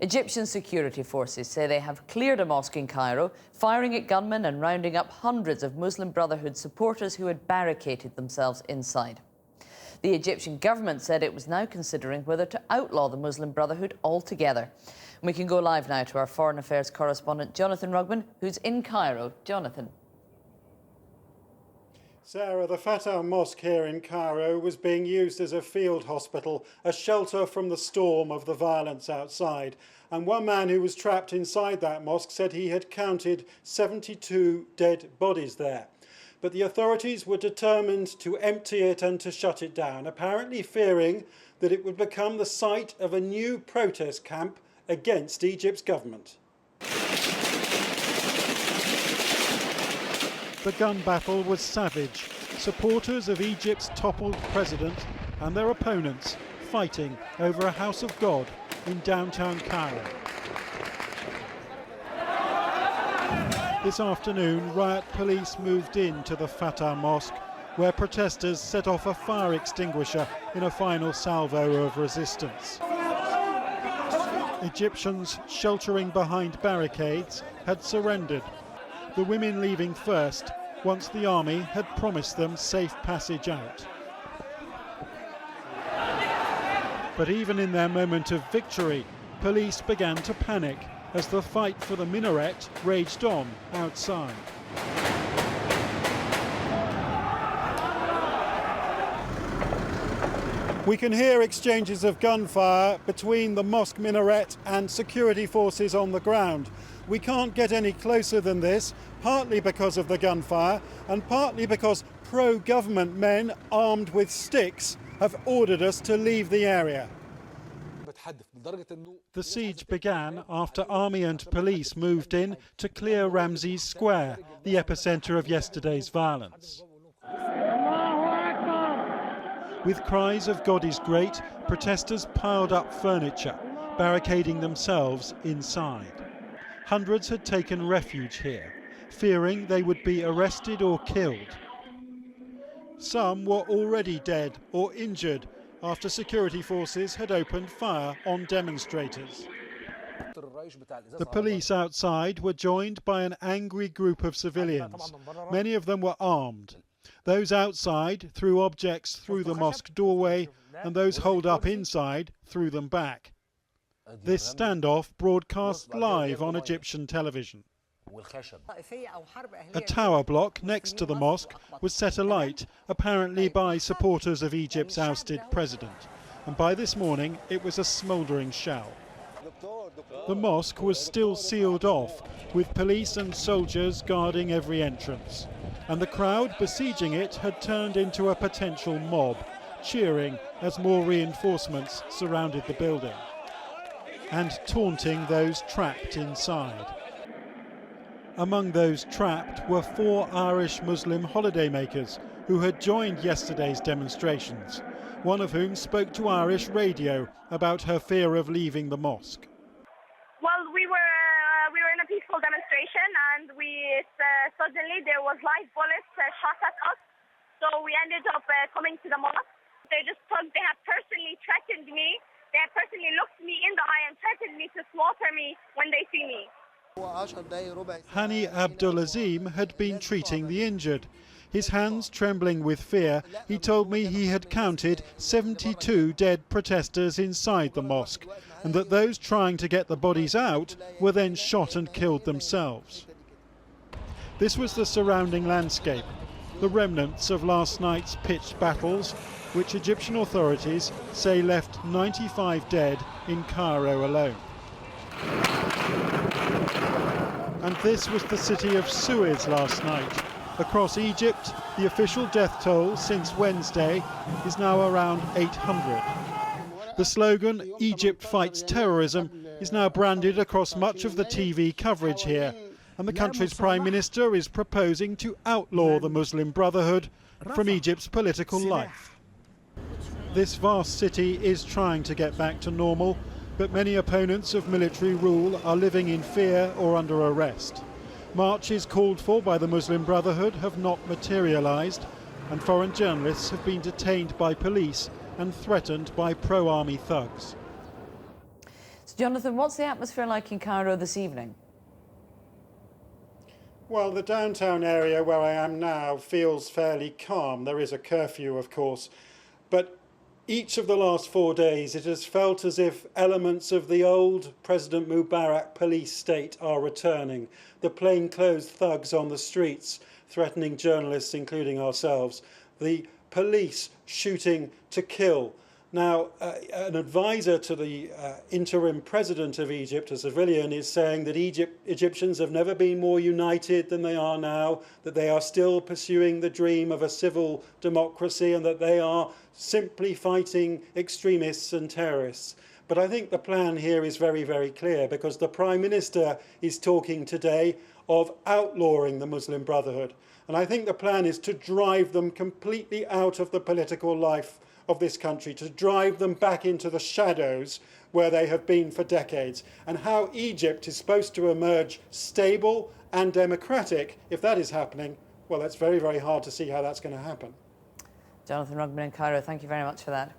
Egyptian security forces say they have cleared a mosque in Cairo, firing at gunmen and rounding up hundreds of Muslim Brotherhood supporters who had barricaded themselves inside. The Egyptian government said it was now considering whether to outlaw the Muslim Brotherhood altogether. We can go live now to our foreign affairs correspondent, Jonathan Rugman, who's in Cairo. Jonathan. Sarah, the Fatah Mosque here in Cairo was being used as a field hospital, a shelter from the storm of the violence outside. And one man who was trapped inside that mosque said he had counted 72 dead bodies there. But the authorities were determined to empty it and to shut it down, apparently fearing that it would become the site of a new protest camp against Egypt's government. The gun battle was savage. Supporters of Egypt's toppled president and their opponents fighting over a house of God in downtown Cairo. This afternoon, riot police moved into the Fatah Mosque, where protesters set off a fire extinguisher in a final salvo of resistance. Egyptians sheltering behind barricades had surrendered, the women leaving first once the army had promised them safe passage out. But even in their moment of victory, police began to panic as the fight for the minaret raged on outside. We can hear exchanges of gunfire between the mosque minaret and security forces on the ground. We can't get any closer than this, partly because of the gunfire and partly because pro-government men armed with sticks have ordered us to leave the area. The siege began after army and police moved in to clear Ramses Square, the epicenter of yesterday's violence. With cries of God is great, protesters piled up furniture, barricading themselves inside. Hundreds had taken refuge here, fearing they would be arrested or killed. Some were already dead or injured after security forces had opened fire on demonstrators. The police outside were joined by an angry group of civilians. Many of them were armed. Those outside threw objects through the mosque doorway, and those holed up inside threw them back. This standoff broadcast live on Egyptian television. A tower block next to the mosque was set alight, apparently by supporters of Egypt's ousted president. And by this morning, it was a smouldering shell. The mosque was still sealed off, with police and soldiers guarding every entrance. And the crowd besieging it had turned into a potential mob, cheering as more reinforcements surrounded the building and taunting those trapped inside. Among those trapped were 4 Irish Muslim holidaymakers who had joined yesterday's demonstrations, one of whom spoke to Irish radio about her fear of leaving the mosque. Well, we were in a peaceful demonstration, and suddenly there was live bullets shot at us, so we ended up coming to the mosque. They have personally threatened me. They have personally looked me in the eye and threatened me to slaughter me when they see me. Hani Abdulazim had been treating the injured. His hands trembling with fear, he told me he had counted 72 dead protesters inside the mosque, and that those trying to get the bodies out were then shot and killed themselves. This was the surrounding landscape, the remnants of last night's pitched battles, which Egyptian authorities say left 95 dead in Cairo alone. And this was the city of Suez last night. Across Egypt, the official death toll since Wednesday is now around 800. The slogan, "Egypt fights terrorism," is now branded across much of the TV coverage here, and the country's Prime Minister is proposing to outlaw the Muslim Brotherhood from Egypt's political life. This vast city is trying to get back to normal, but many opponents of military rule are living in fear or under arrest. Marches called for by the Muslim Brotherhood have not materialised, and foreign journalists have been detained by police and threatened by pro-army thugs. So, Jonathan, what's the atmosphere like in Cairo this evening? Well, the downtown area where I am now feels fairly calm. There is a curfew, of course, but each of the last 4 days it has felt as if elements of the old President Mubarak police state are returning. The plainclothes thugs on the streets threatening journalists, including ourselves. The police shooting to kill. Now, an advisor to the interim president of Egypt, a civilian, is saying that Egyptians have never been more united than they are now, that they are still pursuing the dream of a civil democracy, and that they are simply fighting extremists and terrorists. But I think the plan here is very, very clear, because the Prime Minister is talking today of outlawing the Muslim Brotherhood. And I think the plan is to drive them completely out of the political life of this country, to drive them back into the shadows where they have been for decades. And how Egypt is supposed to emerge stable and democratic, if that is happening, well, it's very, very hard to see how that's going to happen. Jonathan Rugman in Cairo, thank you very much for that.